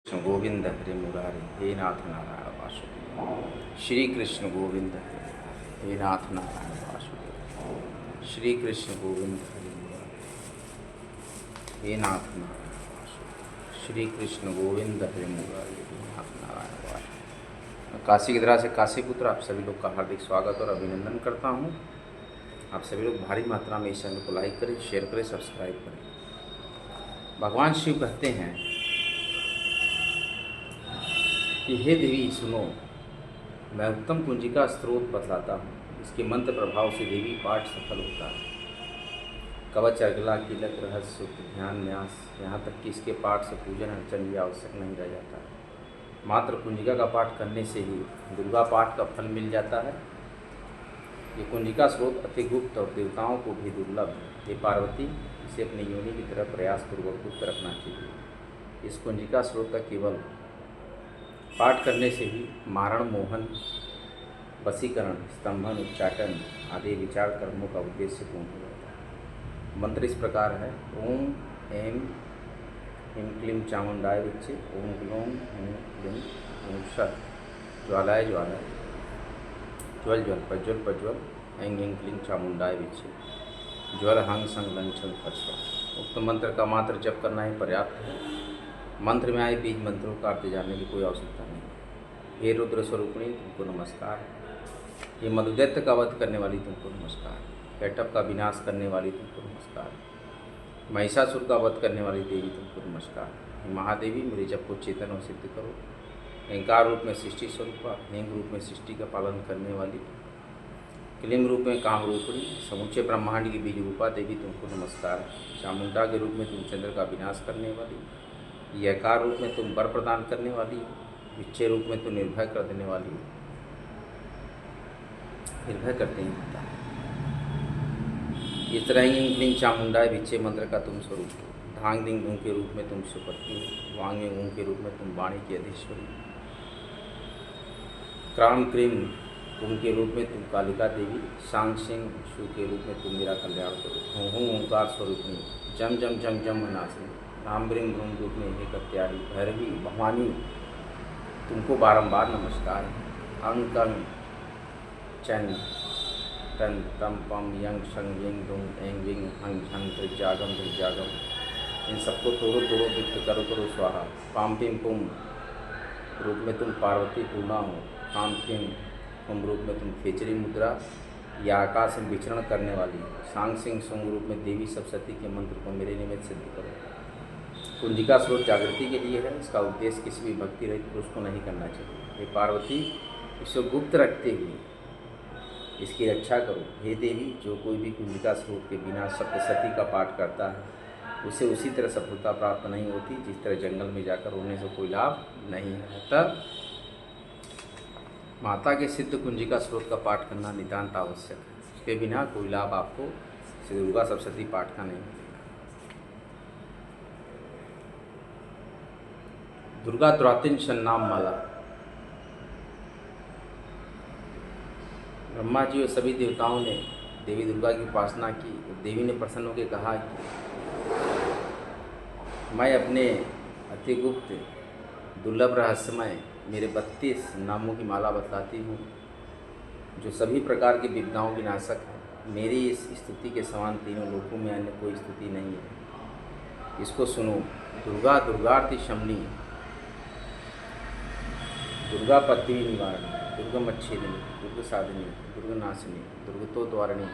कृष्ण गोविंद हरे मुरारी हे नाथ नारायण वासुदेव। श्री कृष्ण गोविंद हरे हे नाथ नारायण वासुदेव। श्री कृष्ण गोविंद हरे मुरारी हे नाथ नारायण वासुदेव। श्री कृष्ण गोविंद हरे मुरारी हे नाथ नारायण वासुदेव। काशी की तरह से काशी पुत्र आप सभी लोग का हार्दिक स्वागत और अभिनंदन करता हूँ। आप सभी लोग भारी मात्रा में इस चैनल को लाइक करें, शेयर करें, सब्सक्राइब करें। भगवान शिव कहते हैं कि हे देवी सुनो, मैं उत्तम कुंजिका स्रोत बतलाता हूँ। इसके मंत्र प्रभाव से देवी पाठ सफल होता है। कवच, अर्गला, कीलक, रहस्य, सूक्त, ध्यान, न्यास, यहाँ तक कि इसके पाठ से पूजन अर्चन भी आवश्यक नहीं रह जाता है। मात्र कुंजिका का पाठ करने से ही दुर्गा पाठ का फल मिल जाता है। ये कुंजिका स्रोत अति गुप्त और देवताओं को भी दुर्लभ है। ये पार्वती, इसे अपनी योनि की तरफ प्रयासपूर्वक गुप्त रखना चाहिए। इस कुंजिका स्रोत का केवल पाठ करने से ही मारण, मोहन, वशीकरण, स्तंभन, उच्चाटन आदि विचार कर्मों का उद्देश्य पूर्ण हो जाता है। मंत्र इस प्रकार है: ओम ऐं ह्रीं क्लीं चामुंडाय विच्चे, ओम ग्लौं ऐं क्लीं ओम सत् ज्वालाय ज्वालाय ज्वल ज्वल प्रज्वल प्रज्वल ऐं ह्रीं क्लीं चामुंडाय विच्चे, ज्वल हंग संग लं छं फट स्वाहा। उक्त मंत्र का मात्र जप करना ही पर्याप्त है। मंत्र में आए बीज मंत्रों का अर्थ जानने की कोई आवश्यकता नहीं। हे रुद्र स्वरूपिणी, तुमको नमस्कार। ये मधुदैत्य का वध करने वाली तुमको नमस्कार। कैटभ का विनाश करने वाली तुमको नमस्कार। महिषासुर का वध करने वाली देवी तुमको नमस्कार। हे महादेवी, मेरे जप को चेतन और सिद्ध करो। अहंकार रूप में सृष्टि स्वरूपा, हेंग रूप में सृष्टि का पालन करने वाली, क्लीम रूप में काम रूपणी, समूचे ब्रह्मांड की बीज रूपा देवी तुमको नमस्कार। चामुंडा के रूप में तुम चंद्र का विनाश करने वाली, यकार रूप में तुम वर प्रदान करने वाली, विच्छे रूप में तुम निर्भय कर देने वाली, निर्भय करते ही होता है। इस तरह ही क्लीं चामुंडाय विच्छे मंत्र का तुम स्वरूप हो। धांग दिंग धूम के रूप में तुम सुपत्नी हो। वांग में ऊँ के रूप में तुम वाणी की अधीश्वरी। क्राम क्रीम कुम के रूप में तुम कालिका देवी। सांग सिंह शु के रूप में तुम मेरा कल्याण करो। हूँ हूँ ओंकार स्वरूपिणी, जम जम जम जम मनासिनी, राम ब्रिंग भ्रूम रूप में हे कत्यारी, भैरवी भवानी तुमको बारंबार नमस्कार है। अंग कंग चन तन तम पम यंग शंग यंग दुंग एंग विंग हंग झंग धृजागम धृजागम, इन सबको तोड़ो तोड़ो वित्त करो करो स्वाहा। पाम पिम पुम रूप में तुम पार्वती पूर्णा हो। पाम पिम पुम रूप में तुम खेचरी मुद्रा या आकाश में विचरण करने वाली। सांग सिंह सुंग रूप में देवी सप्तशती के मंत्र को मेरे निमित्त सिद्ध करो। कुंजिका स्रोत जागृति के लिए है। इसका उद्देश्य किसी भी भक्ति रहित पुरुष को नहीं करना चाहिए। हे पार्वती, इसको गुप्त रखते हुए इसकी रक्षा करो। हे देवी, जो कोई भी कुंजिका स्रोत के बिना सप्तशती का पाठ करता है उसे उसी तरह सफलता प्राप्त नहीं होती जिस तरह जंगल में जाकर रोने से कोई लाभ नहीं है। तब माता के सिद्ध कुंजिका स्रोत का पाठ करना नितांत आवश्यक है। उसके बिना कोई लाभ आपको श्री दुर्गा सप्तशती पाठ का नहीं मिलेगा। दुर्गा द्वातिन सन्नाम माला। ब्रह्मा जी और सभी देवताओं ने देवी दुर्गा की उपासना की। देवी ने प्रसन्न होकर कहा कि मैं अपने अति गुप्त दुर्लभ रहस्यमय मेरे 32 नामों की माला बतलाती हूँ जो सभी प्रकार की विपदाओं की नाशक है। मेरी इस स्तुति के समान तीनों लोकों में अन्य कोई स्तुति नहीं है। इसको सुनो। दुर्गा दुर्गार्ति शमनी, दुर्गा पद्मी निवारणी, दुर्गमच्छेदिनी, दुर्ग साधिनी, दुर्ग नाशिनी, दुर्गतो द्वारिणी,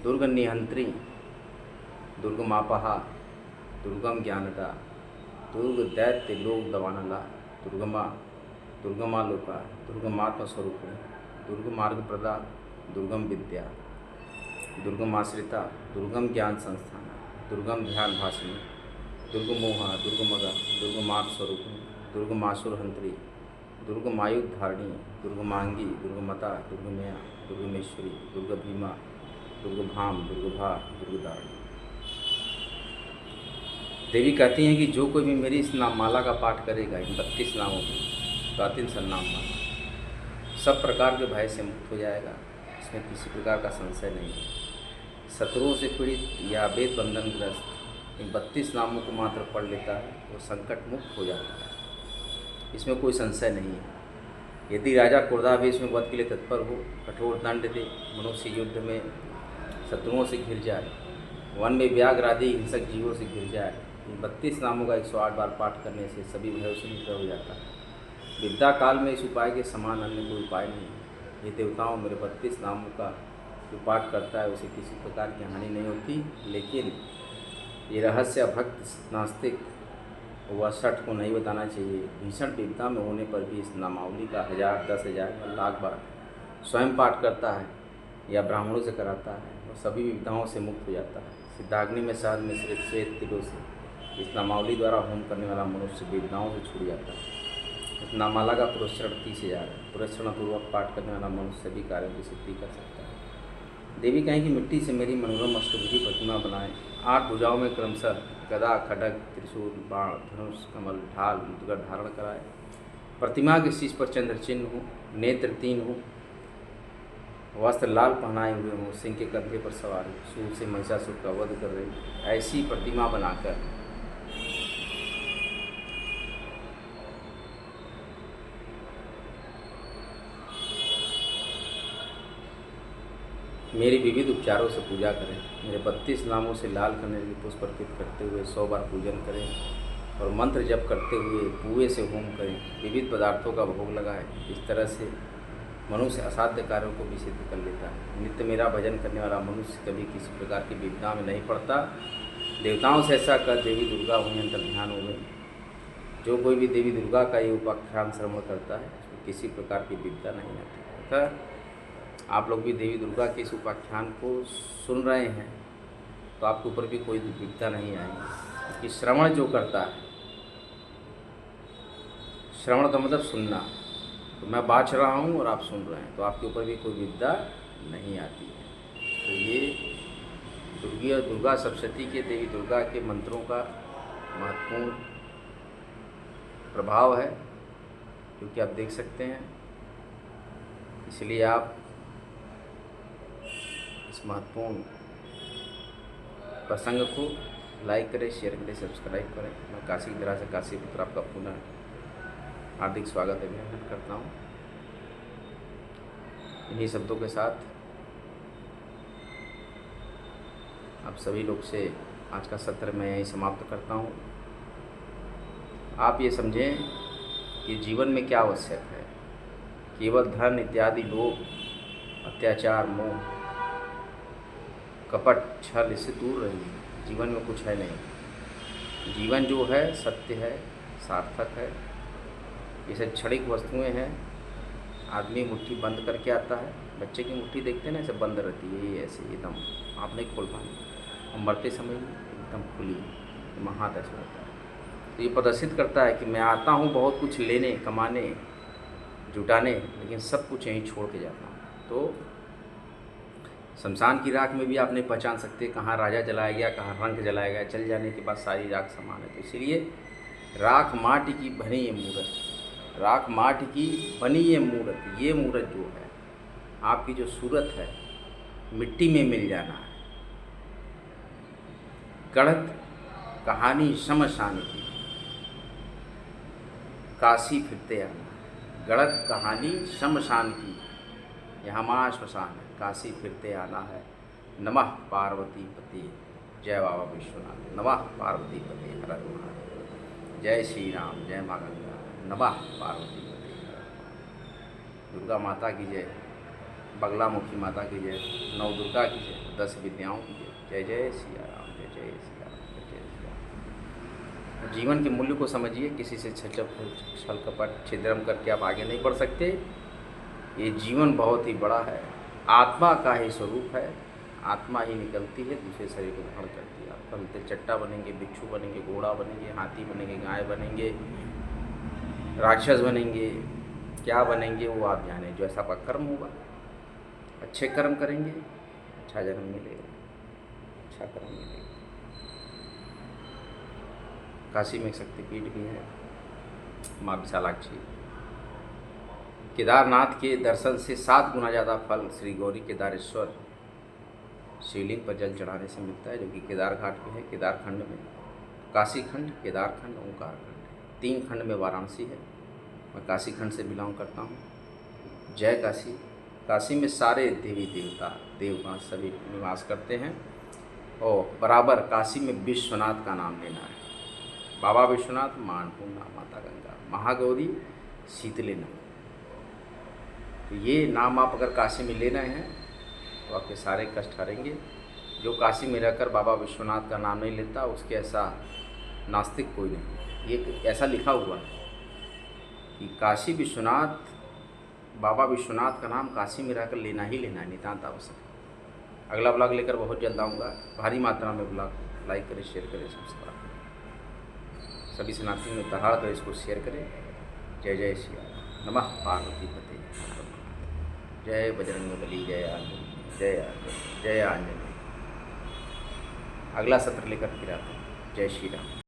दुर्ग निहंत्री, दुर्गमापहा, दुर्गम ज्ञानदा, दुर्ग दैत्य लोक दवानला, दुर्गमा दुर्गमा लोका, दुर्गमात्म स्वरूपिणी, दुर्ग मार्ग प्रदा, दुर्गम विद्या, दुर्गमाश्रिता, दुर्गम ज्ञान संस्थान, दुर्गम ध्यान भाषिणी, दुर्गमोहा, दुर्गमगा, दुर्गमार्ग स्वरूपिणी, दुर्गमासुरहंत्री, दुर्गमायुध धारणी, दुर्गमांगी, दुर्गमता, दुर्गमया, दुर्गमेश्वरी, दुर्गभीमा, दुर्गभाम, दुर्गभा, दुर्गदारिणी। देवी कहती हैं कि जो कोई भी मेरी इस नाम माला का पाठ करेगा, इन 32 नामों की द्वातिन सन्नाम माला, सब प्रकार के भय से मुक्त हो जाएगा। इसमें किसी प्रकार का संशय नहीं है। शत्रुओं से पीड़ित या वेद बंधनग्रस्त इन 32 नामों को मात्र पढ़ लेता है वो संकट मुक्त हो जाता है, इसमें कोई संशय नहीं है। यदि राजा क्रोधावेश में वध के लिए तत्पर हो, कठोर दंड दे, मनुष्य युद्ध में शत्रुओं से घिर जाए, वन में व्याघ्र आदि हिंसक जीवों से घिर जाए, इन 32 नामों का 108 बार पाठ करने से सभी भयों से मुक्त हो जाता है। विद्या काल में इस उपाय के समान अन्य कोई उपाय नहीं है। ये देवताओं मेरे 32 नामों का जो पाठ करता है उसे किसी प्रकार की हानि नहीं होती, लेकिन ये रहस्य भक्त नास्तिक वह सठ को नहीं बताना चाहिए। भीषण विपदा में होने पर भी इस नामावली का 1000, 10,000 या लाख बार स्वयं पाठ करता है या ब्राह्मणों से कराता है और सभी विपदाओं से मुक्त हो जाता है। सिद्धाग्नि में शहद मिश्रित श्वेत तिलों से इस नामावली द्वारा होम करने वाला मनुष्य विपदाओं से छूट जाता है। इस नामाला का पुरस्करण 30,000 है। पुरस्करण पूर्वक पाठ करने वाला मनुष्य सभी कार्यों की सिद्धि कर सकता है। देवी कहें कि मिट्टी से मेरी मनोरम अष्टभुजी प्रतिमा बनाए, 8 भुजाओं में क्रमशः गदा, खड्ग, त्रिशूल, बाण, धनुष, कमल, ढाल, मुद्गर धारण कराए। प्रतिमा के शीश पर चंद्र चिन्ह हो, नेत्र 3 हो, वस्त्र लाल पहनाए हुए हों, सिंह के कंधे पर सवार हो, सूर से महिषासुर का वध कर रही ऐसी प्रतिमा बनाकर मेरी विविध उपचारों से पूजा करें। मेरे 32 नामों से लाल कनेर के पुष्प अर्पित करते हुए 100 बार पूजन करें और मंत्र जप करते हुए पुए से होम करें। विविध पदार्थों का भोग लगाएं। इस तरह से मनुष्य असाध्य कार्यों को भी सिद्ध कर लेता है। नित्य मेरा भजन करने वाला मनुष्य कभी किसी प्रकार की विपदा में नहीं पड़ता। देवताओं से ऐसा कर देवी दुर्गा उन्हें अंतर ध्यान हो गई। जो कोई भी देवी दुर्गा का ये उपाख्यान श्रवण करता है उसको किसी प्रकार की विपदा नहीं आती। अतः आप लोग भी देवी दुर्गा के इस उपाख्यान को सुन रहे हैं तो आपके ऊपर भी कोई विपदा नहीं आएगी, क्योंकि श्रवण जो करता है, श्रवण का मतलब सुनना, तो मैं बाँच रहा हूँ और आप सुन रहे हैं तो आपके ऊपर भी कोई विपदा नहीं आती है। तो ये दुर्गा सप्तशती के देवी दुर्गा के मंत्रों का महत्वपूर्ण प्रभाव है, क्योंकि आप देख सकते हैं। इसलिए आप इस महत्वपूर्ण प्रसंग को लाइक करें, शेयर करें, सब्सक्राइब करें। मैं काशी की तरह से काशी पुत्र आपका पुनः हार्दिक स्वागत अभिनंदन करता हूँ। इन्हीं शब्दों के साथ आप सभी लोग से आज का सत्र मैं यहीं समाप्त करता हूँ। आप ये समझें कि जीवन में क्या आवश्यक है। केवल धन इत्यादि लोभ, अत्याचार, मोह, कपट, छल इससे दूर रहिए। जीवन में कुछ है नहीं। जीवन जो है सत्य है, सार्थक है। ये सब क्षणिक वस्तुएं हैं। आदमी मुट्ठी बंद करके आता है, बच्चे की मुट्ठी देखते हैं ना, ऐसे बंद रहती है, ये ऐसे एकदम आप नहीं खोल पाएंगे। और मरते समय एकदम खुली हाथ ऐसा होता है। तो ये प्रदर्शित करता है कि मैं आता हूँ बहुत कुछ लेने, कमाने, जुटाने, लेकिन सब कुछ यहीं छोड़ के जाता हूँ। तो शमशान की राख में भी आप नहीं पहचान सकते कहाँ राजा जलाया गया, कहाँ रंग जलाया गया। जल जाने के बाद सारी राख समान है। तो इसीलिए राख माटी की बनी ये मूर्त, राख माटी की बनी ये मूर्त जो है, आपकी जो सूरत है, मिट्टी में मिल जाना है। गढ़त कहानी शमशान की, काशी फिरते आना। गढ़त कहानी शमशान की, यहाँ माँ श्मशान है, काशी फिरते आना है। नमः पार्वती पति, जय बाबा विश्वनाथ। नमः पार्वती पति, हर हर महादेव। जय श्री राम, जय माँ गंगा। नमः पार्वती पति। दुर्गा माता की जय, बगलामुखी माता की जय, नव दुर्गा की जय, 10 विद्याओं की जय। जय जय सिया राम, जय जय सिया राम, जय जय सिया राम। जीवन के मूल्य को समझिए। किसी से छल कपट छिद्रम करके आप आगे नहीं बढ़ सकते। ये जीवन बहुत ही बड़ा है। आत्मा का ही स्वरूप है। आत्मा ही निकलती है, दूसरे शरीर को धारण करती है। आप पलते चट्टा बनेंगे, बिच्छू बनेंगे, घोड़ा बनेंगे, हाथी बनेंगे, गाय बनेंगे, राक्षस बनेंगे, क्या बनेंगे वो आप जाने। जो ऐसा आपका कर्म होगा, अच्छे कर्म करेंगे, अच्छा जन्म मिलेगा, अच्छा कर्म मिलेगा। काशी में एक शक्तिपीठ भी है, माँ विशालाक्षी। केदारनाथ के दर्शन से 7 गुना ज़्यादा फल श्री गौरी केदारेश्वर शिवलिंग पर जल चढ़ाने से मिलता है, जो कि केदार घाट में है, केदारखंड में। काशी खंड, केदार खंड, ओंकार खंड, 3 खंड में वाराणसी है। मैं काशी खंड से बिलोंग करता हूँ। जय काशी। काशी में सारे देवी देवता देवगण सभी निवास करते हैं और बराबर काशी में विश्वनाथ का नाम लेना है। बाबा विश्वनाथ, माँ अन्नपूर्णा, माता गंगा, महागौरी, शीतले नमः। तो ये नाम आप अगर काशी में ले रहे हैं तो आपके सारे कष्ट हरेंगे। जो काशी में रहकर बाबा विश्वनाथ का नाम नहीं लेता उसके ऐसा नास्तिक कोई नहीं। ये ऐसा लिखा हुआ है कि काशी विश्वनाथ, बाबा विश्वनाथ का नाम काशी में रहकर लेना ही लेना है, नितांत आवश्यक। अगला ब्लॉग लेकर बहुत जल्द आऊँगा। भारी मात्रा में ब्लॉग लाइक करें, शेयर करें, सब्सक्राइब करें। सभी सनातनी में दहाड़ कर इसको शेयर करें। जय जय श्री राम। नमः पार्वती पते। जय बजरंगबली, जय आंजनेय, जय आंजनेय, जय आंजनेय। अगला सत्र लेकर फिर आते हैं। जय श्री राम।